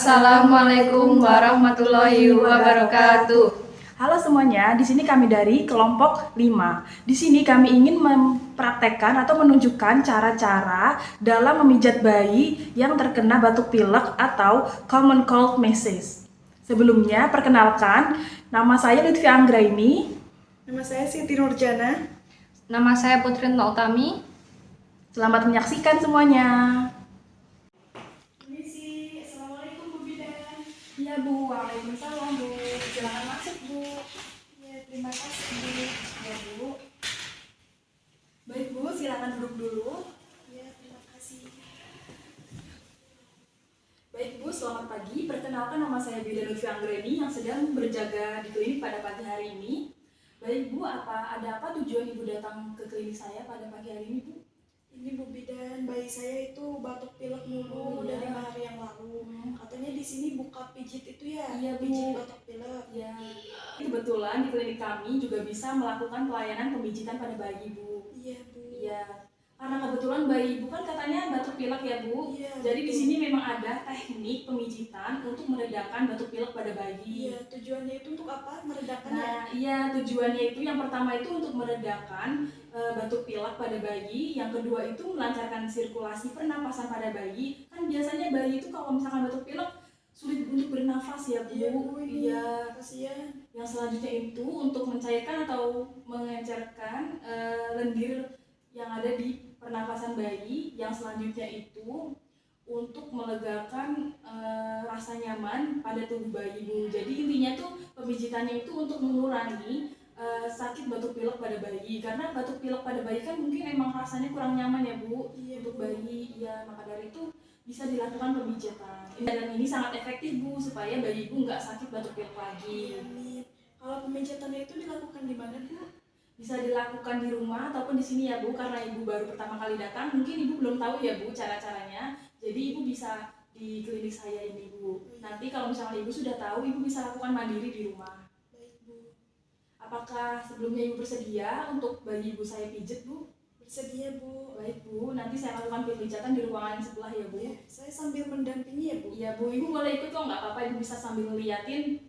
Assalamualaikum warahmatullahi wabarakatuh. Halo semuanya, di sini kami dari kelompok 5. Di sini kami ingin mempraktekkan atau menunjukkan cara-cara dalam memijat bayi yang terkena batuk pilek atau common cold measles. Sebelumnya, perkenalkan, nama saya Lutfi Anggraini. Nama saya Siti Nurjana. Nama saya Putri Utami. Selamat menyaksikan semuanya. Iya Bu, waalaikumsalam Bu. Silakan masuk Bu. Ya, terima kasih Bu. Ya Bu. Baik Bu, silakan duduk dulu. Ya, terima kasih. Baik Bu, selamat pagi. Perkenalkan, nama saya Bida Lutfi Anggraini yang sedang berjaga di klinik pada pagi hari ini. Baik Bu, ada apa tujuan Ibu datang ke klinik saya pada pagi hari ini Bu? Ini Bu Bidan, bayi saya itu batuk pilek mulu dari 5 hari yang lalu. Katanya di sini buka pijit itu ya? Iya, Bu. Pijit batuk pilek. Ya, kebetulan di klinik kami juga bisa melakukan pelayanan pemijitan pada bayi Bu. Iya Bu. Iya, karena kebetulan bayi Ibu kan katanya batuk pilek ya Bu. Iya. Jadi di sini memang ada teknik pemijitan untuk meredakan batuk pilek pada bayi. Iya, tujuannya itu untuk apa? Meredakan ya? Nah, iya, tujuannya itu yang pertama itu untuk meredakan batuk pilek pada bayi, yang kedua itu melancarkan sirkulasi pernapasan pada bayi. Kan biasanya bayi itu kalau misalkan batuk pilek sulit untuk bernafas ya Bu. Iya Bu, ini Iya. kasihan. Yang selanjutnya itu untuk mencairkan atau mengencerkan lendir yang ada di pernapasan bayi. Yang selanjutnya itu untuk melegakan rasa nyaman pada tubuh bayi Bu. Jadi intinya tuh pemijitannya itu untuk mengurangi sakit batuk pilek pada bayi, karena batuk pilek pada bayi kan mungkin emang rasanya kurang nyaman ya Bu. Iya, untuk Bu. bayi. Ya, maka dari itu bisa dilakukan pemijatan. Dan ini sangat efektif Bu, supaya bayi Ibu nggak sakit batuk pilek lagi. Amin. Kalau pemijatannya itu dilakukan di mana Bu? Bisa dilakukan di rumah ataupun di sini ya Bu, karena Ibu baru pertama kali datang, mungkin Ibu belum tahu ya Bu cara-caranya. Jadi Ibu bisa di klinik saya ini Bu. Nanti kalau misalnya Ibu sudah tahu, Ibu bisa lakukan mandiri di rumah. Baik Bu. Apakah sebelumnya Ibu bersedia untuk bayi Ibu saya pijet Bu? Bersedia Bu. Baik Bu, nanti saya lakukan pemijatan di ruangan sebelah ya Bu. Ya, saya sambil mendampingi ya Bu. Iya Bu, Ibu boleh ikut kok, nggak apa-apa. Ibu bisa sambil ngeliatin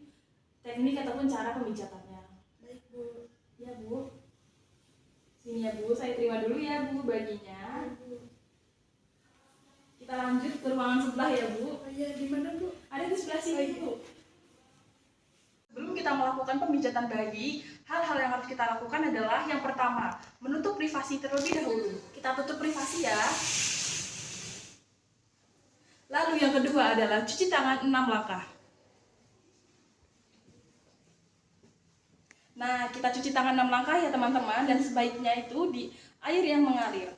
teknik ataupun cara pemijatannya. Baik Bu. Ya Bu. Sini ya Bu, saya terima dulu ya Bu baginya. Baik Bu. Kita lanjut ke ruangan sebelah ya Bu. Oh iya, di mana Bu? Ada di sebelah sini Bu. Sebelum kita melakukan pemijatan bayi, hal-hal yang harus kita lakukan adalah yang pertama, menutup privasi terlebih dahulu. Kita tutup privasi ya. Lalu yang kedua adalah cuci tangan 6 langkah. Nah, kita cuci tangan 6 langkah ya teman-teman, dan sebaiknya itu di air yang mengalir.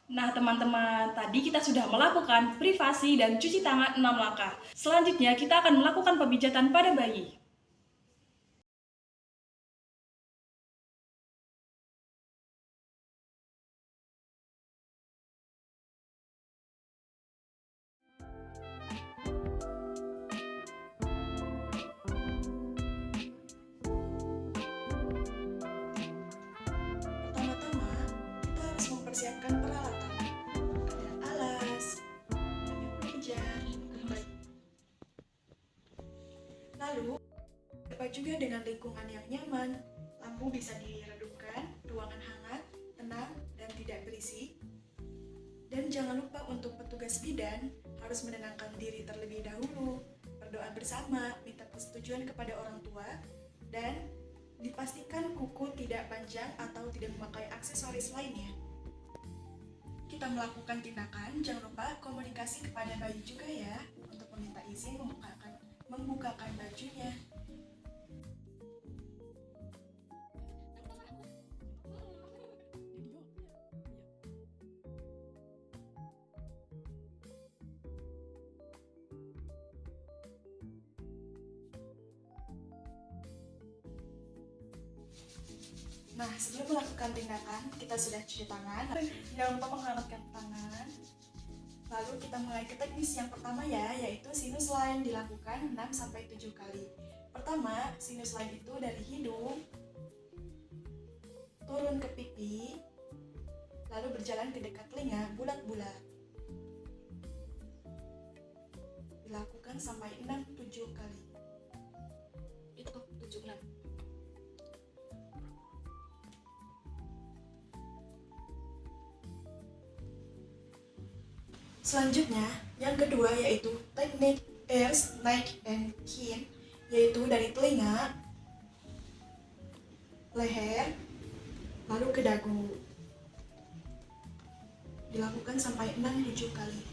Nah teman-teman, tadi kita sudah melakukan privasi dan cuci tangan 6 langkah. Selanjutnya kita akan melakukan pemijatan pada bayi. Pertama-tama, kita harus mempersiapkan peralatan. Ada alas, banyak meja, baik. Lalu, dapat juga dengan lingkungan yang nyaman. Lampu bisa diredupkan, ruangan hangat, tenang, dan tidak berisik. Dan jangan lupa untuk petugas bidan harus menenangkan diri terlebih dahulu, berdoa bersama, minta persetujuan kepada orang tua, dan dipastikan kuku tidak panjang atau tidak memakai aksesoris lainnya. Kita melakukan tindakan, jangan lupa komunikasi kepada bayi juga ya, untuk meminta izin membukakan bajunya. Nah, sebelum melakukan tindakan, kita sudah cuci tangan. Jangan lupa menghangatkan tangan. Lalu kita mulai ke teknis yang pertama ya, yaitu sinus line dilakukan 6-7 kali. Pertama, sinus line itu dari hidung turun ke pipi, lalu berjalan ke dekat telinga bulat-bulat. Dilakukan sampai 6-7 kali. Itu 76. Selanjutnya, yang kedua yaitu teknik ears, neck, and chin, yaitu dari telinga, leher, lalu ke dagu. Dilakukan sampai 6-7 kali.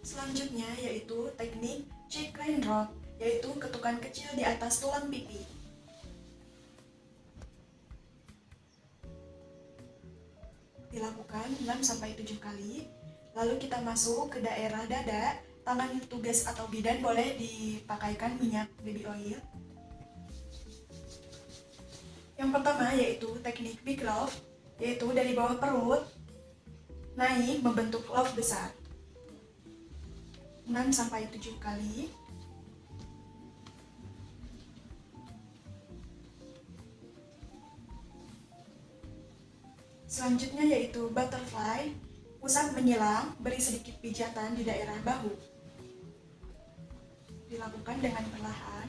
Selanjutnya yaitu teknik chicken rock, yaitu ketukan kecil di atas tulang pipi. Dilakukan 6-7 kali. Lalu kita masuk ke daerah dada. Tangan tugas atau bidan boleh dipakaikan minyak baby oil. Yang pertama yaitu teknik big love, yaitu dari bawah perut naik membentuk love besar. 6-7 kali. Selanjutnya yaitu butterfly, pusat menyilang, beri sedikit pijatan di daerah bahu. Dilakukan dengan perlahan.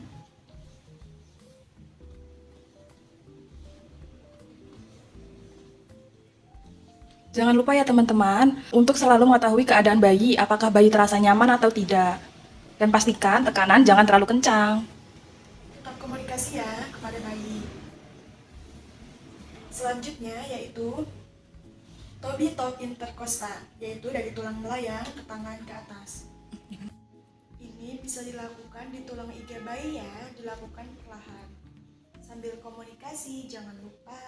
Jangan lupa ya teman-teman, untuk selalu mengetahui keadaan bayi, apakah bayi terasa nyaman atau tidak. Dan pastikan tekanan jangan terlalu kencang. Tetap komunikasi ya kepada bayi. Selanjutnya yaitu Toby top intercosta, yaitu dari tulang belayang ke tangan ke atas. Ini bisa dilakukan di tulang iga bayi ya, dilakukan perlahan. Sambil komunikasi, jangan lupa.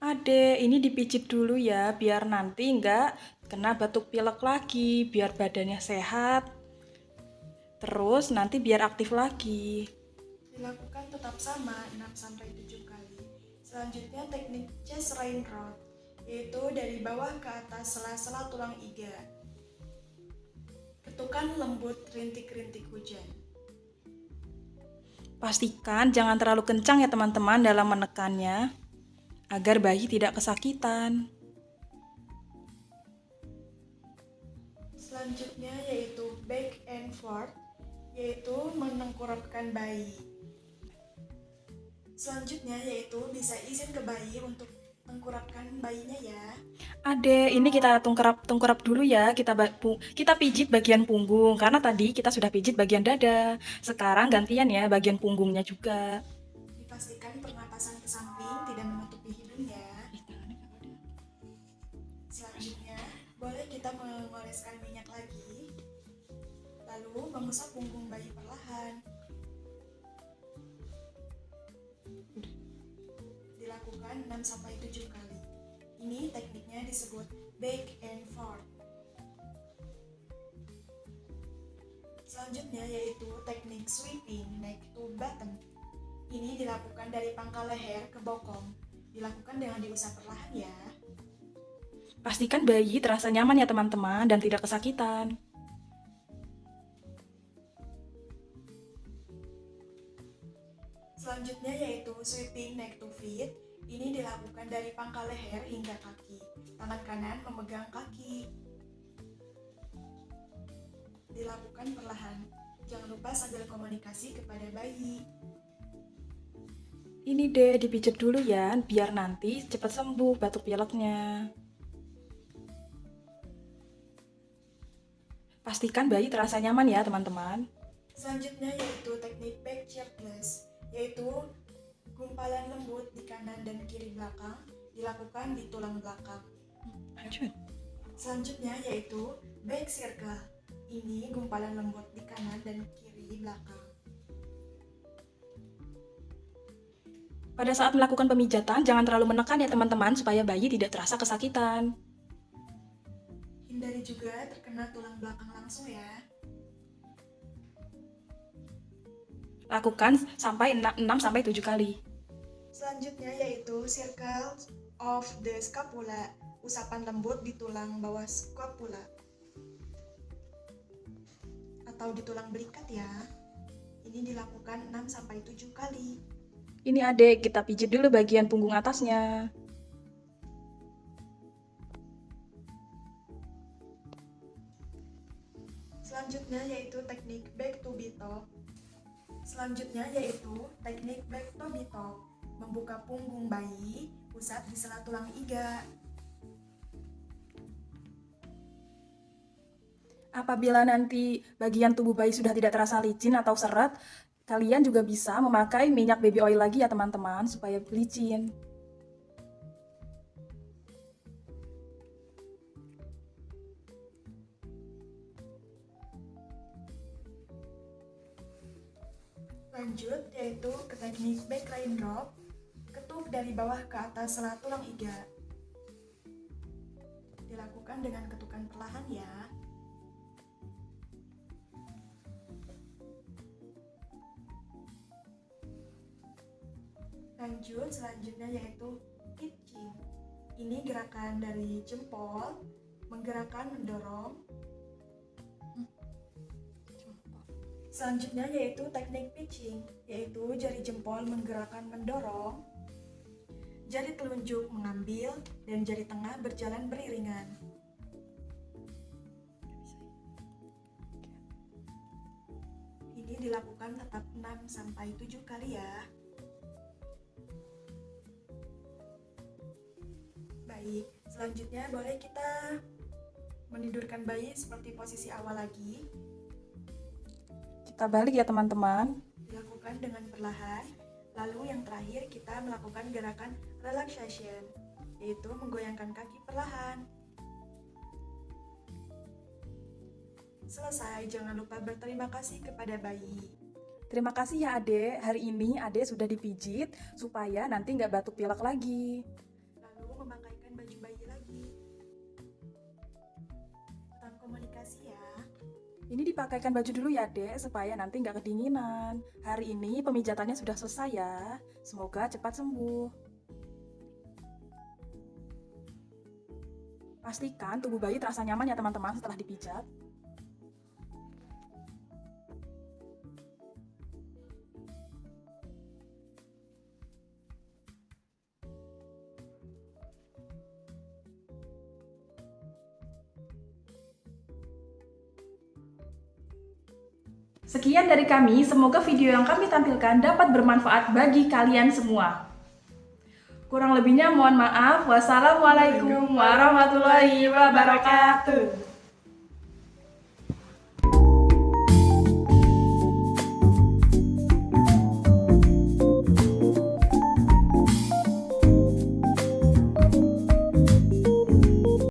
Adek, ini dipijit dulu ya, biar nanti nggak kena batuk pilek lagi, biar badannya sehat. Terus nanti biar aktif lagi. Dilakukan tetap sama 6-7 kali. Selanjutnya teknik chest rainroad, yaitu dari bawah ke atas sela-sela tulang iga. Ketukan lembut rintik-rintik hujan. Pastikan jangan terlalu kencang ya teman-teman dalam menekannya, agar bayi tidak kesakitan. Selanjutnya yaitu back and forth, yaitu menengkurapkan bayi. Selanjutnya yaitu bisa izin ke bayi untuk tengkurapkan bayinya ya. Adek, ini kita tungkurap dulu ya, kita pijit bagian punggung, karena tadi kita sudah pijit bagian dada. Sekarang gantian ya bagian punggungnya juga. Dipastikan pernapasan ke samping, tidak menutupi hidung ya. Selanjutnya, boleh kita mengoleskan minyak lagi. Lalu mengusap punggung bayi perlahan. Dilakukan 6-7 kali. Ini tekniknya disebut back and forth. Selanjutnya yaitu teknik sweeping neck to bottom. Ini dilakukan dari pangkal leher ke bokong. Dilakukan dengan diusap perlahan ya. Pastikan bayi terasa nyaman ya teman-teman dan tidak kesakitan. Selanjutnya yaitu sweeping neck to feet. Ini dilakukan dari pangkal leher hingga kaki. Tangan kanan memegang kaki. Dilakukan perlahan. Jangan lupa sambil komunikasi kepada bayi. Ini deh dipijat dulu ya, biar nanti cepat sembuh batuk pileknya. Pastikan bayi terasa nyaman ya teman-teman. Selanjutnya yaitu teknik back shirtless, yaitu gumpalan lembut di kanan dan kiri belakang, dilakukan di tulang belakang. Lanjut. Selanjutnya yaitu back circle. Ini gumpalan lembut di kanan dan kiri belakang. Pada saat melakukan pemijatan, jangan terlalu menekan ya teman-teman, supaya bayi tidak terasa kesakitan. Hindari juga terkena tulang belakang langsung ya. Lakukan sampai 6-7 kali. Selanjutnya yaitu circle of the scapula, usapan lembut di tulang bawah scapula atau di tulang belikat ya. Ini dilakukan 6-7 kali. Ini adik, kita pijit dulu bagian punggung atasnya. Selanjutnya yaitu teknik back to top. Membuka punggung bayi, pusat di sela tulang iga. Apabila nanti bagian tubuh bayi sudah tidak terasa licin atau seret, kalian juga bisa memakai minyak baby oil lagi ya teman-teman, supaya licin. Lanjut yaitu ke teknik back line drop, ketuk dari bawah ke atas sela tulang iga. Dilakukan dengan ketukan perlahan ya. Lanjut selanjutnya yaitu pitching. Ini gerakan dari jempol, menggerakkan mendorong. Selanjutnya yaitu teknik pitching, yaitu jari jempol menggerakkan mendorong, jari telunjuk mengambil, dan jari tengah berjalan beriringan. Ini dilakukan tetap 6-7 kali ya. Baik, selanjutnya boleh kita menidurkan bayi seperti posisi awal lagi. Kita balik ya teman-teman. Dilakukan dengan perlahan. Lalu yang terakhir kita melakukan gerakan relaxation, yaitu menggoyangkan kaki perlahan. Selesai, jangan lupa berterima kasih kepada bayi. Terima kasih ya adek, hari ini adek sudah dipijit supaya nanti nggak batuk pilek lagi. Lalu memakaikan baju bayi lagi. Tetap komunikasi ya. Ini dipakaikan baju dulu ya dek, supaya nanti nggak kedinginan. Hari ini pemijatannya sudah selesai ya. Semoga cepat sembuh. Pastikan tubuh bayi terasa nyaman ya teman-teman setelah dipijat. Sekian dari kami, semoga video yang kami tampilkan dapat bermanfaat bagi kalian semua. Kurang lebihnya mohon maaf. Wassalamualaikum warahmatullahi wabarakatuh.